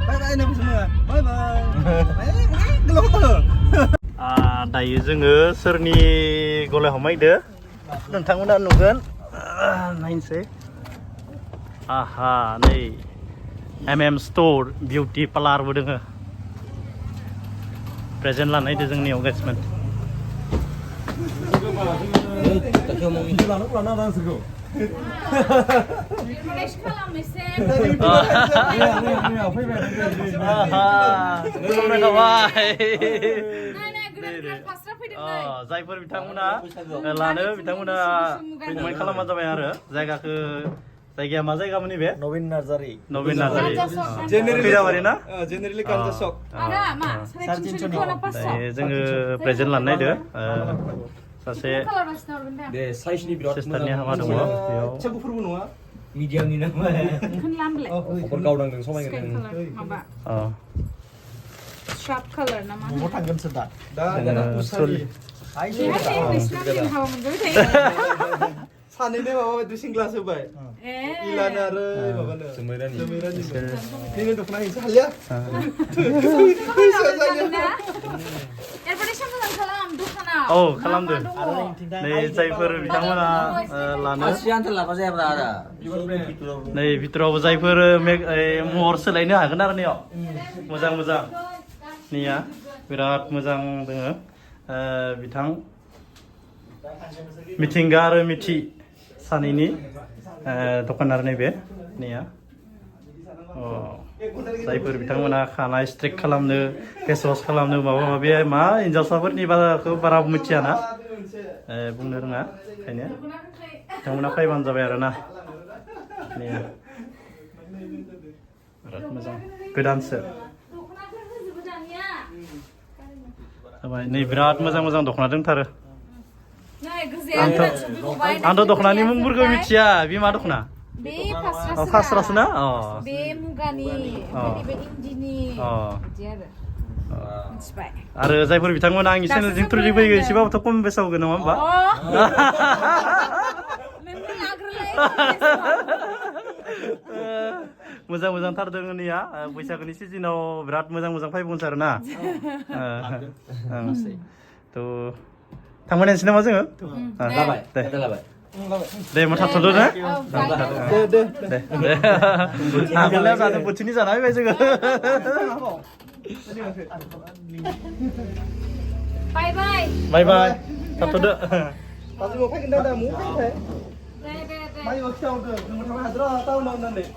Bye bye nè semua. Bye bye. Gelok tuh. दायो जोङो सोरनि गलायाव हाबमायदो नोंथांमोना नुगोन नायनोसै आहा नै स्टोर बिउटी पार्लारबो दोङो प्रेजेन्ट लानायदो जोंनियाव गाइसमोन जायफोर बिथांमोना लानो बिथांमोना कमेन्ट खालामबानो जाबाय आरो जायगाया मा जायगामोन बे नवीन नार्जारी खैराबारि ना जेनेरेलि गान्जा सक जोङो प्रेजेन्ट लानो नायदो सासे सिस्टारनि हाबा दङ बेयाव मिडियामनि नामा गावदांदों समायगोन Sharp color nama. Mau tanggan sedap. Sanine bawa dressing glass ubay. Ilana re babana. Semirani. Ini dukna ini sahaja. Oh, kalam deh. Nih, जायफोर बिथांमोना लानो आसियान लाबा जाया आरो नै भितराव जायफोर महर सोलायनो हागोन आरो नैयाव मोजां निया बिराद मोजां दोङो बिथां मिथिंगा आरो मिथि सानैनि दखानार नैबे निया जायफोर बिथांमोना खानाय स्ट्रेट खालामनो फेस वाश खालामनो माबा माबि मा हिनजावसाफोरनि बाराखौ बारा मिथियाना बुंनो रोङा ओंखायनो बिथांमोना फैबानो जाबाय आरोना निया बिराद मोजां गोदानसो नै बिराद मोजां दख'ना दंथारो आंथ' दख'नानि मुंफोरखौ मिथिया बे मा दख'ना बे फास्रासो ना बे मुगानि बे इन्दिनि बिदि मिथिबाय आरो जायफोर बिथांमोना आंनि चेनेलजों थ्रुयै फैयो एसेबाबोथ' खम बेसाव होगोन नङा होमबा मोजां थारदों नैया बैसागोनि सिजनाव बिराद मोजां फायबोगोन आरो ना थ' थांबायनोसै नामा जोङो दे मा थाथ'दो ना दे आगोलनिया जादों बोथिनि जाना फैबाय जोङो बाय थाथ'दो mau fake dah mu fake. Mai waktu itu, mau tahu hadra tahu nonton deh.